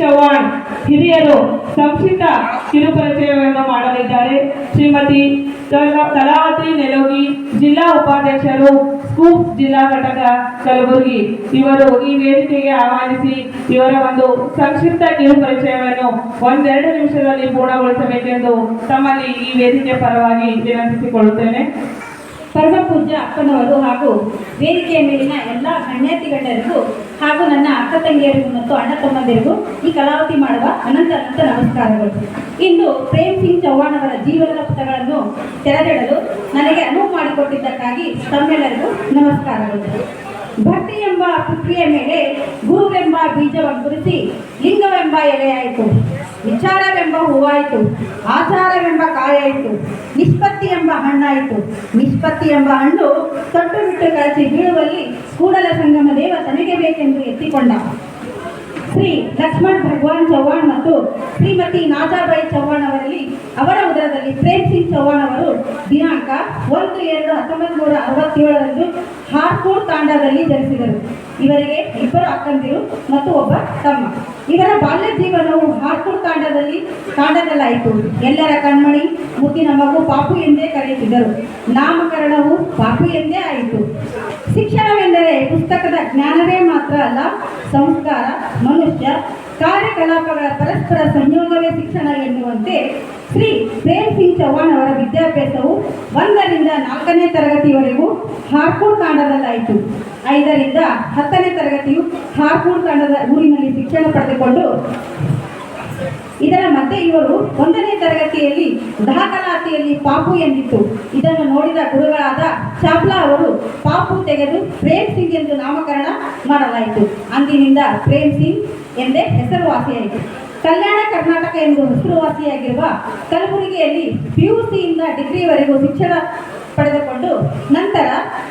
ಚವ್ಹಾಣ್ ಹಿರಿಯರು ಸಂಕ್ಷಿಪ್ತ ಕಿರುಪರಿಚಯವನ್ನು ಮಾಡಲಿದ್ದಾರೆ. ಶ್ರೀಮತಿ ಕಲಾವತಿ ನೆಲೋಗಿ, ಜಿಲ್ಲಾ ಉಪಾಧ್ಯಕ್ಷರು, ಸ್ಕೂಪ್ ಜಿಲ್ಲಾ ಘಟಕ ಕಲಬುರಗಿ, ಇವರು ಈ ವೇದಿಕೆಗೆ ಆಹ್ವಾನಿಸಿ ಇವರ ಒಂದು ಸಂಕ್ಷಿಪ್ತ ಕಿರುಪರಿಚಯವನ್ನು 1-2 ನಿಮಿಷದಲ್ಲಿ ಪೂರ್ಣಗೊಳಿಸಬೇಕೆಂದು ತಮ್ಮಲ್ಲಿ ಈ ವೇದಿಕೆ ಪರವಾಗಿ ವಿನಂತಿಸಿಕೊಳ್ಳುತ್ತೇನೆ. ಪರಮ ಪೂಜ್ಯ ಅಪ್ಪನವರು ಹಾಗೂ ವೇದಿಕೆಯ ಮೇಲಿನ ಎಲ್ಲ ಗಣ್ಯಾತಿಗಣ್ಯರಿಗೂ ಹಾಗೂ ನನ್ನ ಅಕ್ಕ ತಂಗಿಯರಿಗೂ ಮತ್ತು ಅಣ್ಣ ತಮ್ಮಂದಿರಿಗೂ ಈ ಕಲಾವತಿ ಮಾಡುವ ಅನಂತ ನಮಸ್ಕಾರಗಳು. ಇಂದು ಪ್ರೇಮ್ ಸಿಂಗ್ ಚವ್ಹಾಣ್ ಅವರ ಜೀವನದ ಪುಟಗಳನ್ನು ತೆರೆದಿಡಲು ನನಗೆ ಅನುವು ಮಾಡಿಕೊಟ್ಟಿದ್ದಕ್ಕಾಗಿ ತಮ್ಮೆಲ್ಲರಿಗೂ ನಮಸ್ಕಾರಗಳು. ಭಕ್ತಿ ಎಂಬ ಪೃಥ್ವಿಯ ಮೇಲೆ ಗುರುವೆಂಬ ಬೀಜವಂಕುರಿಸಿ ಲಿಂಗವೆಂಬ ಎಲೆಯಾಯಿತು, ವಿಚಾರವೆಂಬ ಹೂವಾಯಿತು, ಆಚಾರವೆಂಬ ಕಾಯಾಯಿತು, ನಿಷ್ಪತ್ತಿ ಎಂಬ ಹಣ್ಣಾಯಿತು. ನಿಷ್ಪತ್ತಿ ಎಂಬ ಹಣ್ಣು ತೊಟ್ಟು ಬಿಟ್ಟು ಕಳಚಿ ಬೀಳುವಲ್ಲಿ ಕೂಡಲ ಸಂಗಮ ದೇವ ತನಗೆ ಬೇಕೆಂದು ಎತ್ತಿಕೊಂಡ. ಶ್ರೀ ಲಕ್ಷ್ಮಣ್ ಭಗವಾನ್ ಚವ್ಹಾಣ್ ಮತ್ತು ಶ್ರೀಮತಿ ನಾಜಾಬಾಯಿ ಚವ್ಹಾಣ್ ಅವರಲ್ಲಿ ಅವರ ಉದರದಲ್ಲಿ ಪ್ರೇಮ್ ಸಿಂಗ್ ಚವ್ಹಾಣ್ ಅವರು ದಿನಾಂಕ 1-2-1967 ಹಾರ್ಪೂರ್ ತಾಂಡಾದಲ್ಲಿ ಜನಿಸಿದರು. ಇವರಿಗೆ 2 ಅಕ್ಕಂದಿರು ಮತ್ತು ಒಬ್ಬ ತಮ್ಮ. ಇವರ ಬಾಲ್ಯ ಜೀವನವು ಹಾರ್ಪೂರ್ ತಾಂಡದಲ್ಲಾಯಿತು. ಎಲ್ಲರ ಕಣ್ಮಣಿ ಮುತ್ತಿನ ಮಗು ಪಾಪು ಎಂದೇ ಕರೆಯುತ್ತಿದ್ದರು. ನಾಮಕರಣವು ಪಾಪು ಎಂದೇ ಆಯಿತು. ಶಿಕ್ಷಣವೆಂದರೆ ಪುಸ್ತಕದ ಜ್ಞಾನವೇ ಮಾತ್ರ ಅಲ್ಲ, ಸಂಸ್ಕಾರ, ಮನುಷ್ಯ ಕಾರ್ಯಕಲಾಪಗಳ ಪರಸ್ಪರ ಸಂಯೋಗವೇ ಶಿಕ್ಷಣ ಎನ್ನುವಂತೆ ಶ್ರೀ ಪ್ರೇಮ್ ಸಿಂಗ್ ಚವ್ಹಾಣ್ ಅವರ ವಿದ್ಯಾಭ್ಯಾಸವು 1ರಿಂದ 4ನೇ ತರಗತಿಯವರೆಗೂ ಹಾರ್ಪೂರ್ ತಾಂಡದಲ್ಲಾಯಿತು. 5ರಿಂದ 10ನೇ ತರಗತಿಯು ಹಾರ್ಪೂರ್ ತಾಂಡದ ಊರಿನಲ್ಲಿ ಶಿಕ್ಷಣ ಪಡೆದುಕೊಂಡು ಇದರ ಮಧ್ಯೆ ಇವರು 1ನೇ ತರಗತಿಯಲ್ಲಿ ದಾಖಲಾತಿಯಲ್ಲಿ ಪಾಪು ಎಂದಿತ್ತು. ಇದನ್ನು ನೋಡಿದ ಗುರುಗಳಾದ ಚಾಪ್ಲಾ ಅವರು ಪಾಪು ತೆಗೆದು ಪ್ರೇಮ್ ಸಿಂಗ್ ಎಂದು ನಾಮಕರಣ ಮಾಡಲಾಯಿತು. ಅಂದಿನಿಂದ ಪ್ರೇಮ್ ಸಿಂಗ್ ಎಂದೇ ಹೆಸರುವಾಸಿಯಾಯಿತು. ಕಲ್ಯಾಣ ಕರ್ನಾಟಕ ಎಂದು ಹೆಸರುವಾಸಿಯಾಗಿರುವ ಕಲಬುರಗಿಯಲ್ಲಿ PUCಯಿಂದ ಡಿಗ್ರಿವರೆಗೂ ಶಿಕ್ಷಣ ಪಡೆದುಕೊಂಡು ನಂತರ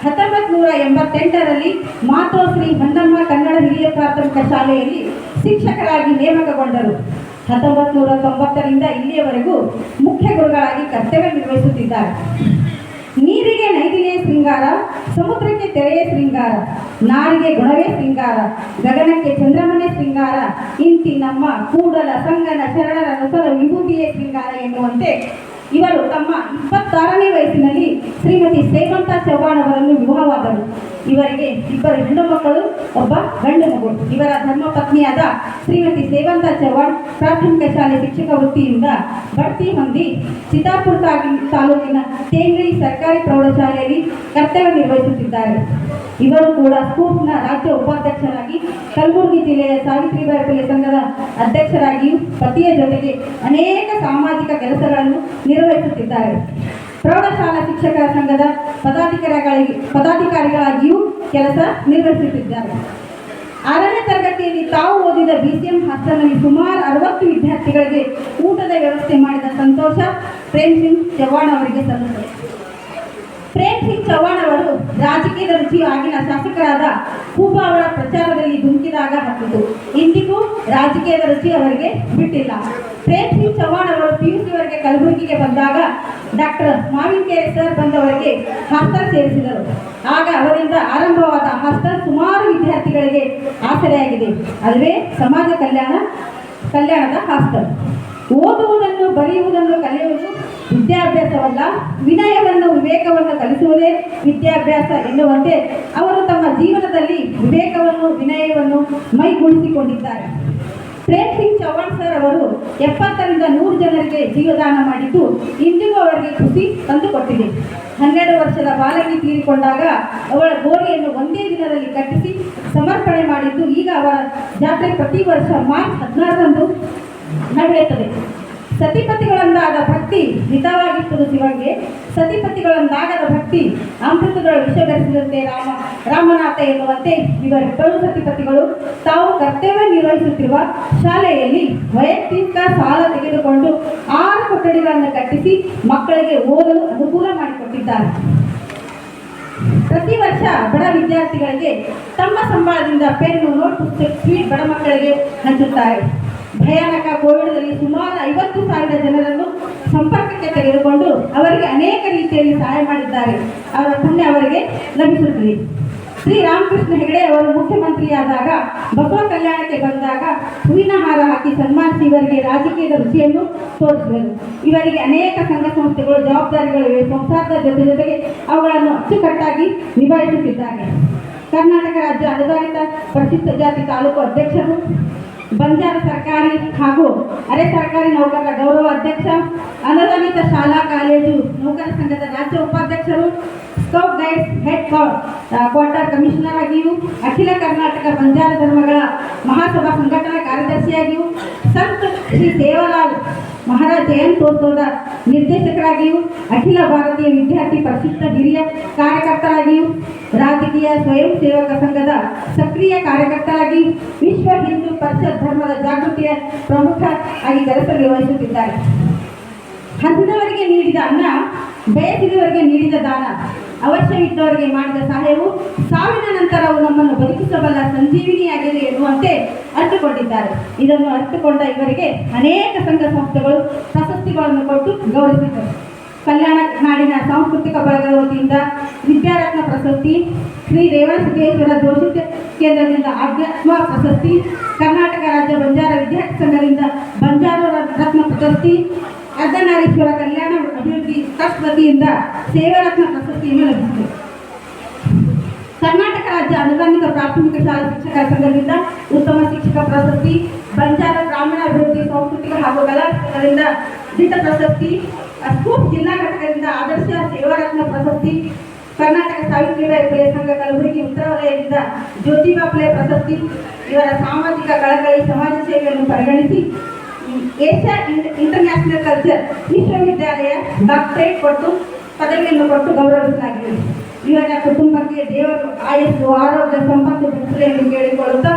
1988ರಲ್ಲಿ ಮಾತೋಶ್ರೀ ಹೊನ್ನಮ್ಮ ಕನ್ನಡ ಹಿರಿಯ ಪ್ರಾಥಮಿಕ ಶಾಲೆಯಲ್ಲಿ ಶಿಕ್ಷಕರಾಗಿ ನೇಮಕಗೊಂಡರು. 1990ರಿಂದ ಇಲ್ಲಿಯವರೆಗೂ ಮುಖ್ಯ ಗುರುಗಳಾಗಿ ಕರ್ತವ್ಯ ನಿರ್ವಹಿಸುತ್ತಿದ್ದಾರೆ. ನೀರಿಗೆ ನೈದಿನೇ ಶೃಂಗಾರ, ಸಮುದ್ರಕ್ಕೆ ತೆರೆಯೇ ಶೃಂಗಾರ, ನಾರಿಗೆ ಗುಣವೇ ಶೃಂಗಾರ, ಗಗನಕ್ಕೆ ಚಂದ್ರಮನೆ ಶೃಂಗಾರ, ಇಂತಿ ನಮ್ಮ ಕೂಡಲ ಸಂಗನ ಶರಣರ ರಸದ ವಿಭೂತಿಯೇ ಶೃಂಗಾರ ಎನ್ನುವಂತೆ ಇವರು ತಮ್ಮ 26ನೇ ವಯಸ್ಸಿನಲ್ಲಿ ಶ್ರೀಮತಿ ಸೇವಂತಾ ಚವ್ಹಾಣ್ ಅವರನ್ನು ವಿವಾಹವಾದರು. ಇವರಿಗೆ 2 ಹೆಣ್ಣು ಮಕ್ಕಳು, ಒಬ್ಬ ಗಂಡು ಮಗು. ಇವರ ಧರ್ಮಪತ್ನಿಯಾದ ಶ್ರೀಮತಿ ಸೇವಂತಾ ಚವ್ಹಾಣ್ ಪ್ರಾಥಮಿಕ ಶಾಲೆ ಶಿಕ್ಷಕ ವೃತ್ತಿಯಿಂದ ಬಡ್ತಿ ಹೊಂದಿ ಚಿತ್ತಾಪುರ ತಾಲೂಕಿನ ತೇಂಗ್ರಿ ಸರ್ಕಾರಿ ಪ್ರೌಢಶಾಲೆಯಲ್ಲಿ ಕರ್ತವ್ಯ ನಿರ್ವಹಿಸುತ್ತಿದ್ದಾರೆ. ಇವರು ಕೂಡ ಸ್ಕೂಪ್ನ ರಾಜ್ಯ ಉಪಾಧ್ಯಕ್ಷರಾಗಿ, ಕಲಬುರಗಿ ಜಿಲ್ಲೆಯ ಸಾವಿತ್ರಿಬಾಯಿ ಫುಲೆ ಸಂಘದ ಅಧ್ಯಕ್ಷರಾಗಿಯೂ ಪತಿಯ ಜೊತೆಗೆ ಅನೇಕ ಸಾಮಾಜಿಕ ಕೆಲಸಗಳನ್ನು ನಿರ್ವಹಿಸುತ್ತಿದ್ದಾರೆ. ಪ್ರೌಢಶಾಲಾ ಶಿಕ್ಷಕರ ಸಂಘದ ಪದಾಧಿಕಾರಿಗಳಾಗಿಯೂ ಕೆಲಸ ನಿರ್ವಹಿಸುತ್ತಿದ್ದಾರೆ. 6ನೇ ತರಗತಿಯಲ್ಲಿ ತಾವು ಓದಿದ BCM ಹಾಸ್ಟೆಲ್ನಲ್ಲಿ ಸುಮಾರು 60 ವಿದ್ಯಾರ್ಥಿಗಳಿಗೆ ಊಟದ ವ್ಯವಸ್ಥೆ ಮಾಡಿದ ಸಂತೋಷ ಪ್ರೇಮ್ ಸಿಂಗ್ ಚವ್ಹಾಣ್ ಅವರಿಗೆ ಸಲ್ಲುತ್ತದೆ. ಪ್ರೇಮ್ ಸಿಂಗ್ ಚವ್ಹಾಣ್ ಅವರು ರಾಜಕೀಯದ ರುಚಿಯು ಆಗಿನ ಶಾಸಕರಾದ ಕೂಬಾ ಅವರ ಪ್ರಚಾರದಲ್ಲಿ ಧುಮುಕಿದಾಗ ಹತ್ತಿತು. ಇಂದಿಗೂ ರಾಜಕೀಯದ ರುಚಿ ಅವರಿಗೆ ಬಿಟ್ಟಿಲ್ಲ. ಪ್ರೇಮ್ ಸಿಂಗ್ ಚವ್ಹಾಣ್ ಅವರು PUCವರೆಗೆ ಕಲಬುರಗಿಗೆ ಬಂದಾಗ ಡಾಕ್ಟರ್ ಮಾವಿನಕೆರೆ ಸರ್ ಬಂದವರಿಗೆ ಹಾಸ್ಟೆಲ್ ಸೇರಿಸಿದರು. ಆಗ ಅವರಿಂದ ಆರಂಭವಾದ ಹಾಸ್ಟೆಲ್ ಸುಮಾರು ವಿದ್ಯಾರ್ಥಿಗಳಿಗೆ ಆಸರೆಯಾಗಿದೆ. ಅದುವೇ ಸಮಾಜ ಕಲ್ಯಾಣದ ಹಾಸ್ಟೆಲ್. ಓದುವುದನ್ನು ಬರೆಯುವುದನ್ನು ಕಲಿಯುವುದು ವಿದ್ಯಾಭ್ಯಾಸವಲ್ಲ, ವಿನಯವನ್ನು ವಿವೇಕವನ್ನು ಕಲಿಸುವುದೇ ವಿದ್ಯಾಭ್ಯಾಸ ಎನ್ನುವಂತೆ ಅವರು ತಮ್ಮ ಜೀವನದಲ್ಲಿ ವಿವೇಕವನ್ನು ವಿನಯವನ್ನು ಮೈಗೂಡಿಸಿಕೊಂಡಿದ್ದಾರೆ. ಪ್ರೇಮ್ ಸಿಂಗ್ ಚವ್ಹಾಣ್ ಸರ್ ಅವರು 70ರಿಂದ 100 ಜನರಿಗೆ ಜೀವದಾನ ಮಾಡಿದ್ದು ಇಂದಿಗೂ ಅವರಿಗೆ ಖುಷಿ ತಂದುಕೊಟ್ಟಿದೆ. 12 ವರ್ಷದ ಬಾಲಕಿ ತೀರಿಕೊಂಡಾಗ ಅವಳ ಗೋರಿಯನ್ನು ಒಂದೇ ದಿನದಲ್ಲಿ ಕಟ್ಟಿಸಿ ಸಮರ್ಪಣೆ ಮಾಡಿದ್ದು ಈಗ ಅವರ ಜಾತ್ರೆ ಪ್ರತಿ ವರ್ಷ ಮಾರ್ಚ್ 16ರಂದು ನಡೆಯುತ್ತದೆ. ಸತಿಪತಿಗಳಂದಾದ ಭಕ್ತಿ ಹಿತವಾಗಿತ್ತು ಶಿವಂಗೆ, ಸತಿಪತಿಗಳಂದಾಗದ ಭಕ್ತಿ ಅಮೃತದೊಳ ವಿಷಗರಿಸಿದಂತೆ ರಾಮನಾಥ ಎನ್ನುವಂತೆ ಇವರಿಬ್ಬರು ಸತಿಪತಿಗಳು ತಾವು ಕರ್ತವ್ಯ ನಿರ್ವಹಿಸುತ್ತಿರುವ ಶಾಲೆಯಲ್ಲಿ ವೈಯಕ್ತಿಕ ಸಾಲ ತೆಗೆದುಕೊಂಡು 6 ಕೊಠಡಿಗಳನ್ನು ಕಟ್ಟಿಸಿ ಮಕ್ಕಳಿಗೆ ಓದಲು ಅನುಕೂಲ ಮಾಡಿಕೊಟ್ಟಿದ್ದಾರೆ. ಪ್ರತಿ ವರ್ಷ ಬಡ ವಿದ್ಯಾರ್ಥಿಗಳಿಗೆ ತಮ್ಮ ಸಂಬಳದಿಂದ ಪೆನ್ನು, ನೋಟ್ ಪುಸ್ತಕ, ಸ್ವೀಟ್ ಬಡ ಮಕ್ಕಳಿಗೆ ಹಂಚುತ್ತಾರೆ. ಭಯಾನಕ ಕೋವಿಡ್ನಲ್ಲಿ ಸುಮಾರು 50,000 ಜನರನ್ನು ಸಂಪರ್ಕಕ್ಕೆ ತೆಗೆದುಕೊಂಡು ಅವರಿಗೆ ಅನೇಕ ರೀತಿಯಲ್ಲಿ ಸಹಾಯ ಮಾಡಿದ್ದಾರೆ. ಅವರ ಪುಣ್ಯ ಅವರಿಗೆ ಲಭಿಸುತ್ತದೆ. ಶ್ರೀ ರಾಮಕೃಷ್ಣ ಹೆಗಡೆ ಅವರು ಮುಖ್ಯಮಂತ್ರಿಯಾದಾಗ ಬಸವ ಕಲ್ಯಾಣಕ್ಕೆ ಬಂದಾಗ ಹೂವಿನ ಹಾರ ಹಾಕಿ ಸನ್ಮಾನಿಸಿ ಇವರಿಗೆ ರಾಜಕೀಯದ ರುಚಿಯನ್ನು ತೋರಿಸಿದರು. ಇವರಿಗೆ ಅನೇಕ ಸಂಘ ಸಂಸ್ಥೆಗಳು ಜವಾಬ್ದಾರಿಗಳಿವೆ. ಸಂಸಾರದ ಜೊತೆಗೆ ಅವುಗಳನ್ನು ಅಚ್ಚುಕಟ್ಟಾಗಿ ನಿಭಾಯಿಸುತ್ತಿದ್ದಾರೆ. ಕರ್ನಾಟಕ ರಾಜ್ಯ ಅನುದಾನಿತ ಪರಿಶಿಷ್ಟ ಜಾತಿ ತಾಲೂಕು ಅಧ್ಯಕ್ಷರು, ಬಂಜಾರ ಸರ್ಕಾರಿ ಹಾಗೂ ಅರೆ ಸರ್ಕಾರಿ ನೌಕರರ ಗೌರವ ಅಧ್ಯಕ್ಷ, ಅನುದಾನಿತ ಶಾಲಾ ಕಾಲೇಜು ನೌಕರ ಸಂಘದ ರಾಜ್ಯ ಉಪಾಧ್ಯಕ್ಷರು, scout guides head quarter commissioner ಆಗಿಯೂ, ಅಖಿಲ ಕರ್ನಾಟಕ ಬಂಜಾರ ಧರ್ಮಗಳ ಮಹಾಸಭಾ ಸಂಘಟನಾ ಕಾರ್ಯದರ್ಶಿಯಾಗಿಯೂ, ಸಂತ ಶ್ರೀ ಸೇವಾಲಾಲ್ ಮಹಾರಾಜ್ ಜಯಂತ್ಯೋತ್ಸವದ ನಿರ್ದೇಶಕರಾಗಿಯೂ, ಅಖಿಲ ಭಾರತೀಯ ವಿದ್ಯಾರ್ಥಿ ಪರಿಶಿಷ್ಟ ಹಿರಿಯ ಕಾರ್ಯಕರ್ತರಾಗಿಯೂ, ರಾಜಕೀಯ ಸ್ವಯಂ ಸೇವಕ ಸಂಘದ ಸಕ್ರಿಯ ಕಾರ್ಯಕರ್ತರಾಗಿ ವಿಶ್ವ ಹಿಂದೂ ಪರಿಷತ್ ಧರ್ಮದ ಜಾಗೃತಿಯ ಪ್ರಮುಖ ಆಗಿ ಕೆಲಸ ನಿರ್ವಹಿಸುತ್ತಿದ್ದಾರೆ. ಹಂದಿದವರಿಗೆ ನೀಡಿದ ಅನ್ನ, ಬಯಸಿದವರಿಗೆ ನೀಡಿದ ದಾನ, ಅವಶ್ಯವಿದ್ದವರಿಗೆ ಮಾಡಿದ ಸಹಾಯವು ಸಾವಿನ ನಂತರವು ನಮ್ಮನ್ನು ಬದುಕಿಸಬಲ್ಲ ಸಂಜೀವಿನಿಯಾಗಿದೆ ಎನ್ನುವಂತೆ ಅರ್ಥಕೊಂಡಿದ್ದಾರೆ. ಇದನ್ನು ಅರ್ಥಕೊಂಡ ಇವರಿಗೆ ಅನೇಕ ಸಂಘ ಸಂಸ್ಥೆಗಳು ಪ್ರಶಸ್ತಿಗಳನ್ನು ಕೊಟ್ಟು ಗೌರವಿಸಿದರು. ಕಲ್ಯಾಣ ನಾಡಿನ ಸಾಂಸ್ಕೃತಿಕ ಬಳಗದ ವತಿಯಿಂದ ವಿದ್ಯಾರತ್ನ ಪ್ರಶಸ್ತಿ, ಶ್ರೀ ರೇವಣಸಿದ್ದೇಶ್ವರ ಜೋಶಿ ಕೇಂದ್ರದಿಂದ ಆಧ್ಯಾತ್ಮ ಪ್ರಶಸ್ತಿ, ಕರ್ನಾಟಕ ರಾಜ್ಯ ಬಂಜಾರ ವಿದ್ಯಾರ್ಥಿ ಸಂಘದಿಂದ ಬಂಜಾರ ರತ್ನ ಪ್ರಶಸ್ತಿ, ಅರ್ಧನಾರೀಶ್ವರ ಕಲ್ಯಾಣ ಅಭಿವೃದ್ಧಿ ಟ್ರಸ್ಟ್ ವತಿಯಿಂದ ಸೇವಾರತ್ನ ಪ್ರಶಸ್ತಿಯನ್ನು ಲಭಿಸಿದೆ. ಕರ್ನಾಟಕ ರಾಜ್ಯ ಅನುದಾನಿತ ಪ್ರಾಥಮಿಕ ಶಾಲಾ ಶಿಕ್ಷಕರ ಸಂಘದಿಂದ ಉತ್ತಮ ಶಿಕ್ಷಕ ಪ್ರಶಸ್ತಿ, ಬಂಜಾರ ಗ್ರಾಮೀಣ ಅಭಿವೃದ್ಧಿ ಸಾಂಸ್ಕೃತಿಕ ಹಾಗೂ ಕಲಾ ಸಂಘದಿಂದ ದಿಟ್ಟ ಪ್ರಶಸ್ತಿ, ಸ್ಕೂಪ್ ಜಿಲ್ಲಾ ಘಟಕದಿಂದ ಆದರ್ಶ ಸೇವಾರತ್ನ ಪ್ರಶಸ್ತಿ, ಕರ್ನಾಟಕ ಸಾವಿತ್ರಿಬಾಯಿ ಫುಲೆ ಸಂಘ ಕಲಬುರಗಿ ಉತ್ತರ ವಲಯದಿಂದ ಜ್ಯೋತಿಬಾ ಫುಲೆ ಪ್ರಶಸ್ತಿ. ಇವರ ಸಾಮಾಜಿಕ ಕಳಕಳಿ ಸಮಾಜ ಸೇವೆಯನ್ನು ಪರಿಗಣಿಸಿ ಏಷ್ಯಾ ಇಂಟರ್ನ್ಯಾಷನಲ್ ಕಲ್ಚರ್ ವಿಶ್ವವಿದ್ಯಾಲಯ ಡಾಕ್ಟರೇಟ್ ಕೊಟ್ಟು ಪದವಿಯನ್ನು ಕೊಟ್ಟು ಗೌರವಿಸಲಾಗಿದೆ. ಇವರ ಕುಟುಂಬಕ್ಕೆ ದೇವರು ಆಯಸ್ಸು, ಆರೋಗ್ಯ, ಸಂಪತ್ತು ಬೆಳೆಸಲಿ ಎಂದು ಕೇಳಿಕೊಳ್ಳುತ್ತಾ,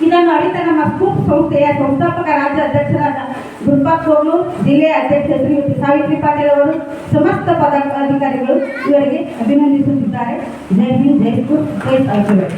ಇದನ್ನು ಅರಿತ ನಮ್ಮ ಸ್ಕೂಪ್ ಸಂಸ್ಥೆಯ ಸಂಸ್ಥಾಪಕ ರಾಜ್ಯ ಅಧ್ಯಕ್ಷರಾದ ಗುರುಪಾಲ್ ಕೋಗ್ಲು, ಜಿಲ್ಲೆಯ ಅಧ್ಯಕ್ಷ ಶ್ರೀಮತಿ ಸಾವಿತ್ರಿ ಪಾಟೀಲ್ ಅವರು, ಸಮಸ್ತ ಪದಾಧಿಕಾರಿಗಳು ಇವರಿಗೆ ಅಭಿನಂದಿಸುತ್ತಿದ್ದಾರೆ. ಜೈ ಹಿಂದ್, ಜೈ ಸ್ಕೂಪ್, ಜೈ ಸಾವಿತ್ರಿ.